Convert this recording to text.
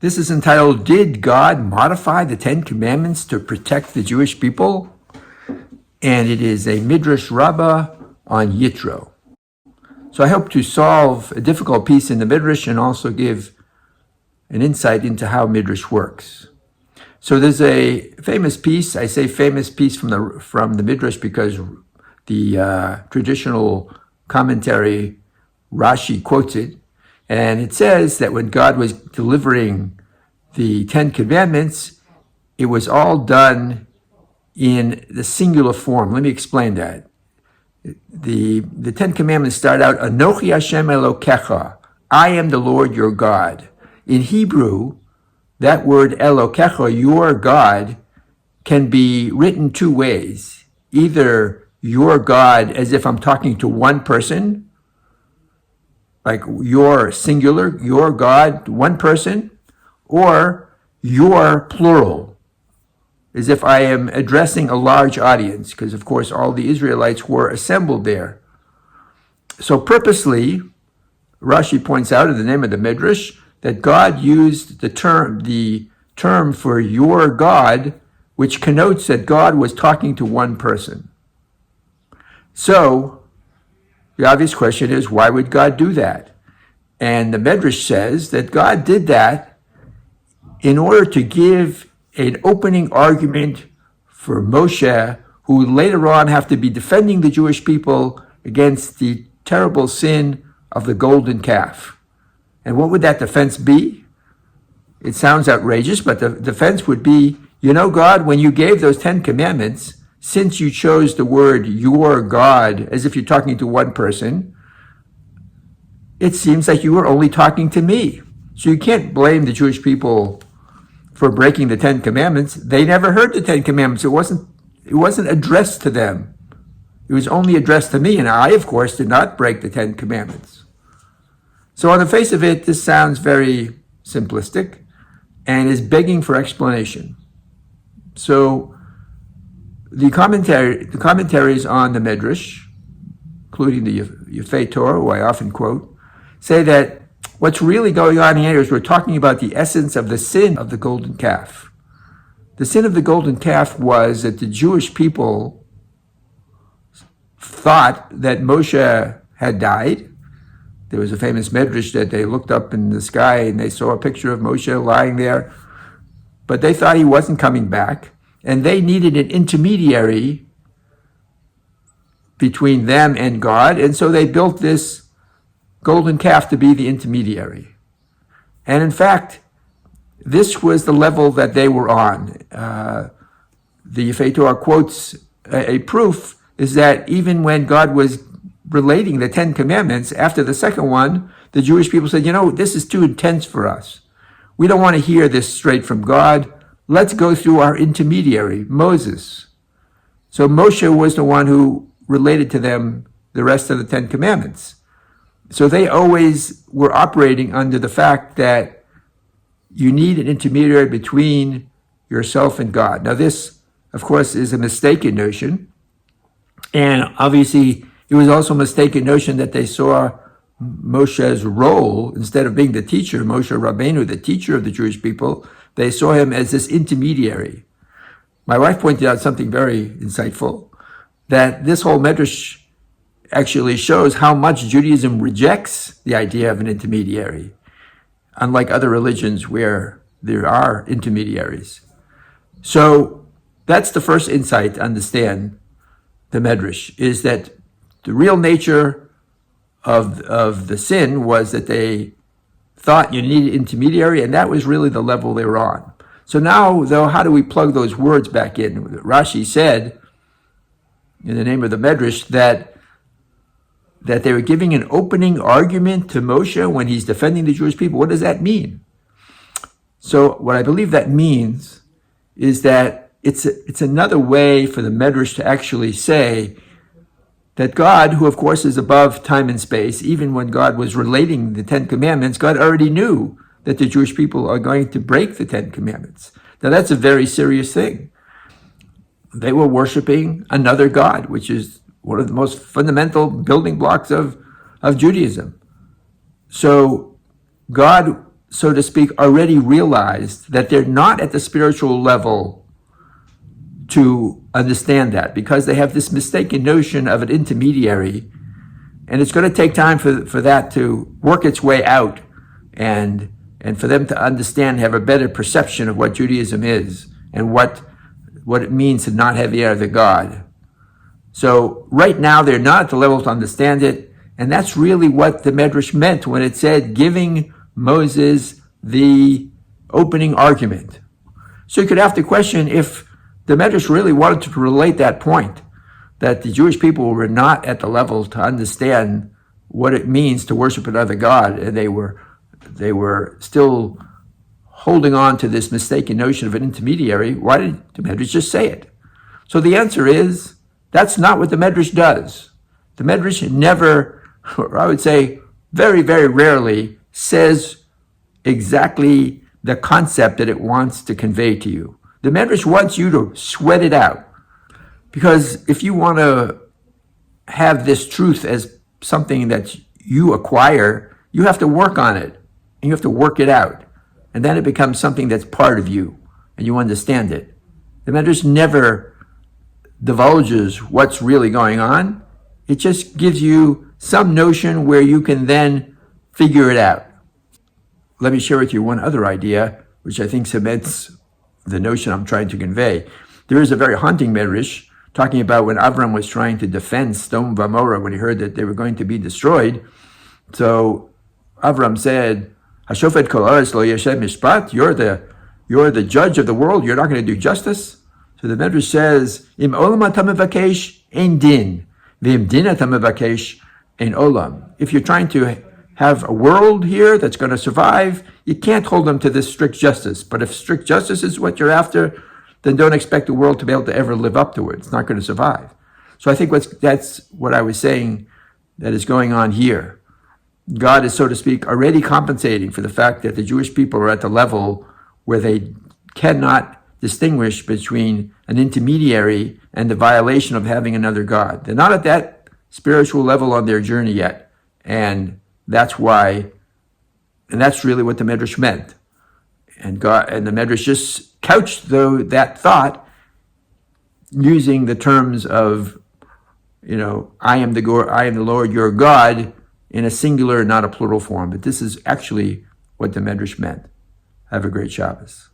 This is entitled, Did God Modify the Ten Commandments to Protect the Jewish People? And it is a Midrash Rabbah on Yitro. So I hope to solve a difficult piece in the Midrash and also give an insight into how Midrash works. So there's a famous piece. I say famous piece from the Midrash because the traditional commentary Rashi quotes it, and it says that when God was delivering the Ten Commandments, it was all done in the singular form. Let me explain that. The Ten Commandments start out, Anochi Hashem Elokecha, I am the Lord your God. In Hebrew, that word Elokecha, your God, can be written two ways. Either your God, as if I'm talking to one person, like your singular, your God, one person, or your plural, as if I am addressing a large audience, because of course all the Israelites were assembled there. So purposely, Rashi points out in the name of the Midrash that God used the term for your God, which connotes that God was talking to one person. So the obvious question is, why would God do that? And the Midrash says that God did that in order to give an opening argument for Moshe, who later on have to be defending the Jewish people against the terrible sin of the golden calf. And what would that defense be? It sounds outrageous, but the defense would be, you know, God, when you gave those 10 commandments, since you chose the word your God as if you're talking to one person, it seems like you were only talking to me. So you can't blame the Jewish people for breaking the 10 commandments. They never heard the 10 commandments. It wasn't addressed to them. It was only addressed to me, and I, of course, did not break the 10 commandments. So on the face of it, this sounds very simplistic and is begging for explanation. So the commentaries on the Midrash, including the Yefei Torah, who I often quote, say that what's really going on here is we're talking about the essence of the sin of the golden calf. The sin of the golden calf was that the Jewish people thought that Moshe had died. There was a famous Midrash that they looked up in the sky and they saw a picture of Moshe lying there, but they thought he wasn't coming back. And they needed an intermediary between them and God. And so they built this golden calf to be the intermediary. And in fact, this was the level that they were on. The Yefei Torah quotes a proof is that even when God was relating the 10 commandments, after the second one, the Jewish people said, you know, this is too intense for us. We don't want to hear this straight from God. Let's go through our intermediary, Moses. So Moshe was the one who related to them the rest of the 10 commandments. So they always were operating under the fact that you need an intermediary between yourself and God. Now this, of course, is a mistaken notion. And obviously, it was also a mistaken notion that they saw Moshe's role, instead of being the teacher, Moshe Rabbeinu, the teacher of the Jewish people, they saw him as this intermediary. My wife pointed out something very insightful, that this whole Midrash actually shows how much Judaism rejects the idea of an intermediary, unlike other religions where there are intermediaries. So that's the first insight to understand the Midrash, is that the real nature of the sin was that they thought you needed intermediary, and that was really the level they were on. So now, though, how do we plug those words back in? Rashi said, in the name of the Midrash, that they were giving an opening argument to Moshe when he's defending the Jewish people. What does that mean? So what I believe that means is that it's another way for the Midrash to actually say that God, who of course is above time and space, even when God was relating the 10 commandments, God already knew that the Jewish people are going to break the 10 commandments. Now that's a very serious thing. They were worshiping another God, which is one of the most fundamental building blocks of Judaism. So God so to speak, already realized that they're not at the spiritual level to understand that, because they have this mistaken notion of an intermediary, and it's going to take time for that to work its way out, and for them to understand, have a better perception of what Judaism is and what it means to not have the other God. So right now they're not at the level to understand it, and that's really what the Medrash meant when it said giving Moses the opening argument. So you could have to question if the Medrash really wanted to relate that point, that the Jewish people were not at the level to understand what it means to worship another God, and they were still holding on to this mistaken notion of an intermediary. Why did the Medrash just say it? So the answer is, that's not what the Medrash does. The Medrash never, or I would say very, very rarely, says exactly the concept that it wants to convey to you. The Medrash wants you to sweat it out. Because if you want to have this truth as something that you acquire, you have to work on it, and you have to work it out. And then it becomes something that's part of you, and you understand it. The Medrash never divulges what's really going on. It just gives you some notion where you can then figure it out. Let me share with you one other idea, which I think cements the notion I'm trying to convey. There is a very haunting Medrash talking about when Avram was trying to defend Sodom and Gomorrah when he heard that they were going to be destroyed. So Avram said, "Hashofet kol haaretz lo yashem mishpat." You're the judge of the world. You're not going to do justice. So the Medrash says, "Im olam ata mevakesh ein din, v'im din ata mevakesh ein olam." If you're trying to have a world here that's going to survive, you can't hold them to this strict justice. But if strict justice is what you're after, then don't expect the world to be able to ever live up to it. It's not going to survive. So I think that's what I was saying that is going on here. God is, so to speak, already compensating for the fact that the Jewish people are at the level where they cannot distinguish between an intermediary and the violation of having another God. They're not at that spiritual level on their journey yet. And that's why, and that's really what the Medrash meant. And the Medrash just couched that thought using the terms of, I am the Lord your God, in a singular, not a plural form. But this is actually what the Medrash meant. Have a great Shabbos.